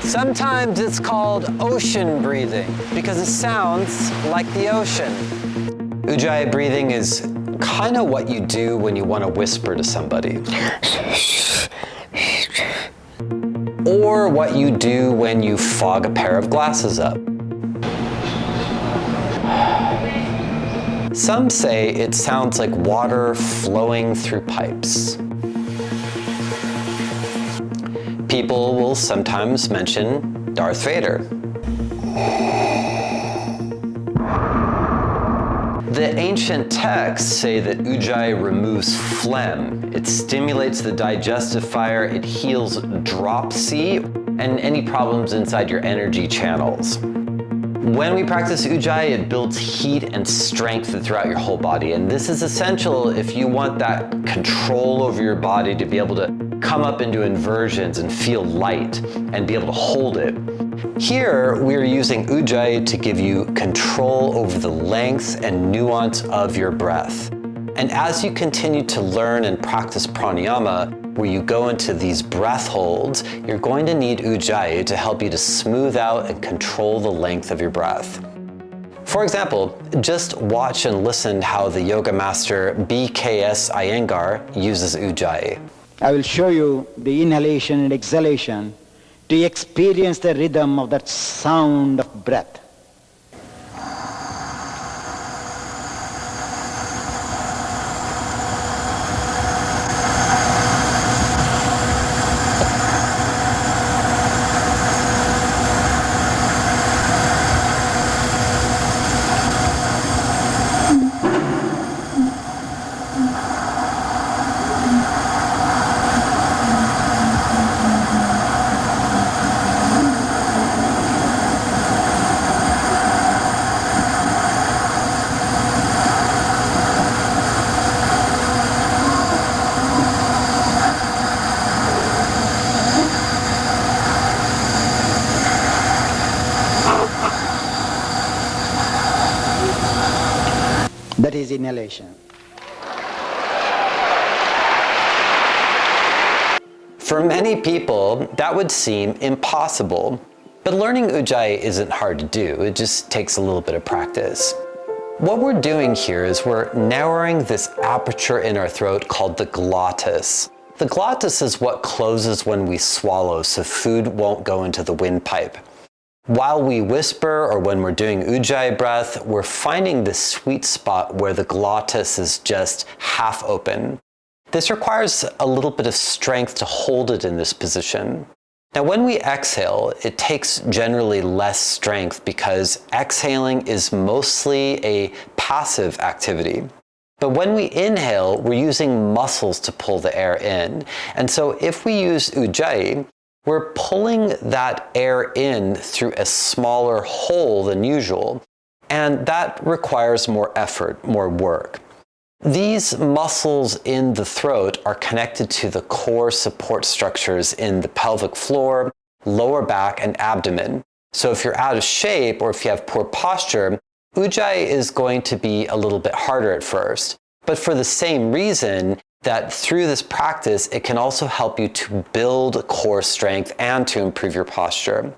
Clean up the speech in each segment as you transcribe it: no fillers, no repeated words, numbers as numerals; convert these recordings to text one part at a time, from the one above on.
Sometimes it's called ocean breathing because it sounds like the ocean. Ujjayi breathing is kind of what you do when you want to whisper to somebody. Or what you do when you fog a pair of glasses up. Some say it sounds like water flowing through pipes. People will sometimes mention Darth Vader. The ancient texts say that Ujjayi removes phlegm. It stimulates the digestive fire, it heals dropsy, and any problems inside your energy channels. When we practice Ujjayi, it builds heat and strength throughout your whole body. And this is essential if you want that control over your body to be able to come up into inversions and feel light and be able to hold it. Here, we're using Ujjayi to give you control over the length and nuance of your breath. And as you continue to learn and practice pranayama, where you go into these breath holds, you're going to need Ujjayi to help you to smooth out and control the length of your breath. For example, just watch and listen how the yoga master BKS Iyengar uses Ujjayi. I will show you the inhalation and exhalation to experience the rhythm of that sound of breath. That is inhalation. For many people, that would seem impossible. But learning Ujjayi isn't hard to do, it just takes a little bit of practice. What we're doing here is we're narrowing this aperture in our throat called the glottis. The glottis is what closes when we swallow, so food won't go into the windpipe. While we whisper or when we're doing Ujjayi breath, we're finding the sweet spot where the glottis is just half open. This requires a little bit of strength to hold it in this position. Now, when we exhale, it takes generally less strength because exhaling is mostly a passive activity. But when we inhale, we're using muscles to pull the air in. And so if we use Ujjayi, we're pulling that air in through a smaller hole than usual, and that requires more effort, more work. These muscles in the throat are connected to the core support structures in the pelvic floor, lower back, and abdomen. So if you're out of shape or if you have poor posture, Ujjayi is going to be a little bit harder at first. But for the same reason, that through this practice, it can also help you to build core strength and to improve your posture.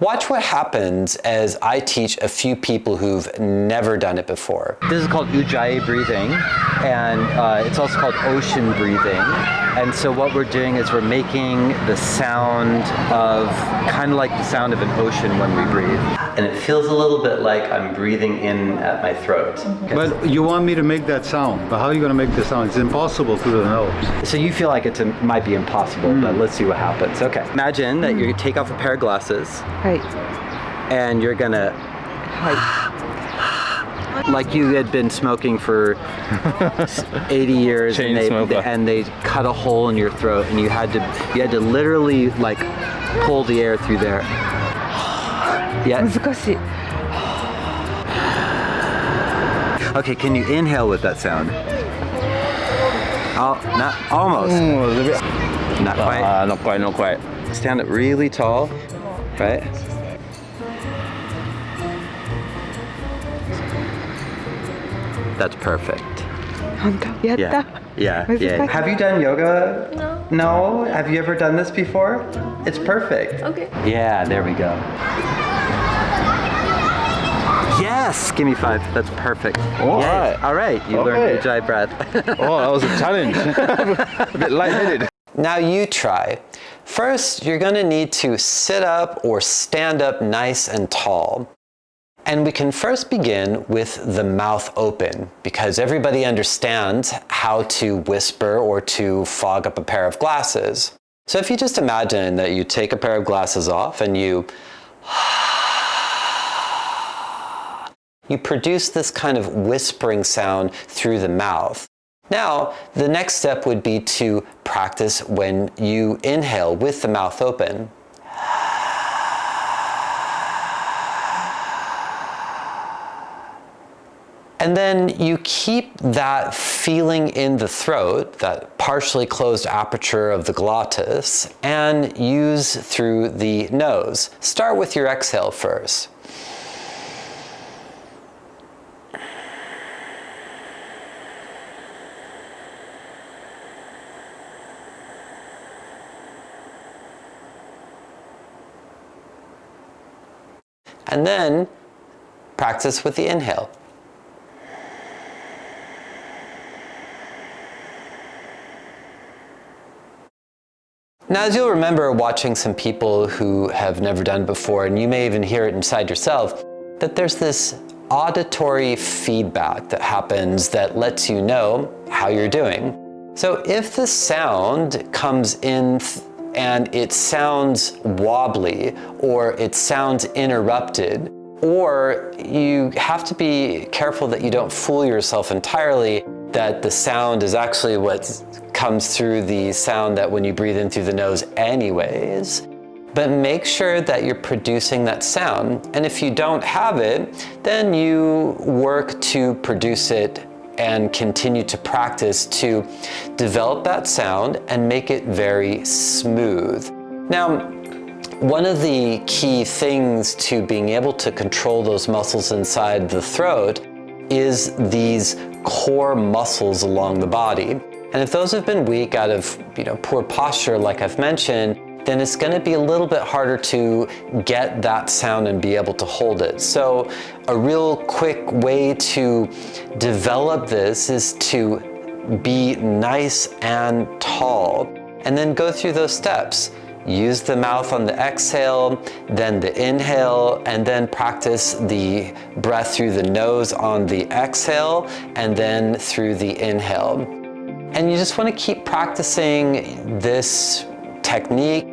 Watch what happens as I teach a few people who've never done it before. This is called Ujjayi breathing, and it's also called ocean breathing. And so what we're doing is we're making the sound of, kind of like the sound of an ocean when we breathe. And it feels a little bit like I'm breathing in at my throat. But you want me to make that sound, but how are you going to make the sound? It's impossible through the nose. So you feel like it might be impossible, but let's see what happens. Okay. Imagine that you take off a pair of glasses. And you're gonna, like you had been smoking for 80 years, and they cut a hole in your throat, and you had to literally like pull the air through there. Yeah. Okay, can you inhale with that sound? Oh, not almost. Not quite. Not quite. Stand up really tall, right? That's perfect. 本当やった、Yeah. Yeah, This is yeah. quite- Have you done yoga? No. No? Have you ever done this before? It's perfect. Okay. Yeah, there we go. Yes! Give me 5. That's perfect. All Yay. right. All right, you learned Ujjayi breath. Oh, that was a challenge. A bit lightheaded. Now you try. First, you're going to need to sit up or stand up nice and tall. And we can first begin with the mouth open, because everybody understands how to whisper or to fog up a pair of glasses. So if you just imagine that you take a pair of glasses off and you produce this kind of whispering sound through the mouth. Now, the next step would be to practice when you inhale with the mouth open. And then you keep that feeling in the throat, that partially closed aperture of the glottis, and use through the nose. Start with your exhale first. And then practice with the inhale. Now, as you'll remember watching some people who have never done it before, and you may even hear it inside yourself, that there's this auditory feedback that happens that lets you know how you're doing. So if the sound comes in and it sounds wobbly, or it sounds interrupted, or you have to be careful that you don't fool yourself entirely that the sound is actually what comes through the sound that when you breathe in through the nose anyways. But make sure that you're producing that sound. And if you don't have it, then you work to produce it and continue to practice to develop that sound and make it very smooth. Now, one of the key things to being able to control those muscles inside the throat is these core muscles along the body. And if those have been weak out of poor posture, like I've mentioned, then it's going to be a little bit harder to get that sound and be able to hold it. So a real quick way to develop this is to be nice and tall, and then go through those steps. Use the mouth on the exhale, then the inhale, and then practice the breath through the nose on the exhale, and then through the inhale. And you just want to keep practicing this technique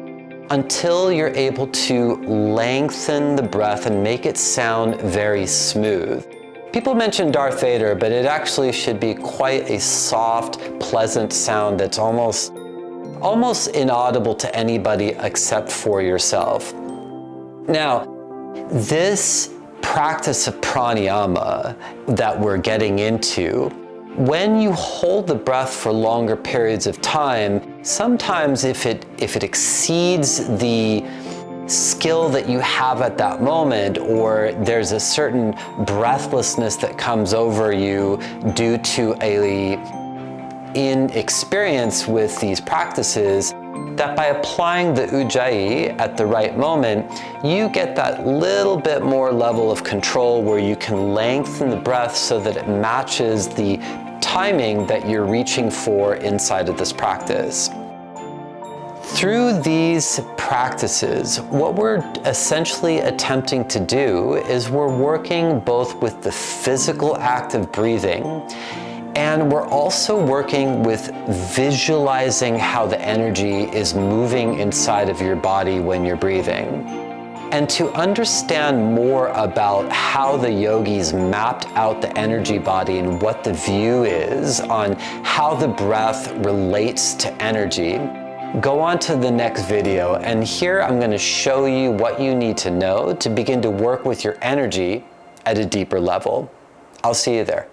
until you're able to lengthen the breath and make it sound very smooth. People mention Darth Vader, but it actually should be quite a soft, pleasant sound that's almost inaudible to anybody except for yourself. Now, this practice of pranayama that we're getting into, when you hold the breath for longer periods of time, sometimes if it exceeds the skill that you have at that moment, or there's a certain breathlessness that comes over you due to a inexperience with these practices, that by applying the Ujjayi at the right moment, you get that little bit more level of control where you can lengthen the breath so that it matches the timing that you're reaching for inside of this practice. Through these practices, what we're essentially attempting to do is we're working both with the physical act of breathing, and we're also working with visualizing how the energy is moving inside of your body when you're breathing. And to understand more about how the yogis mapped out the energy body and what the view is on how the breath relates to energy, go on to the next video, and here I'm going to show you what you need to know to begin to work with your energy at a deeper level. I'll see you there.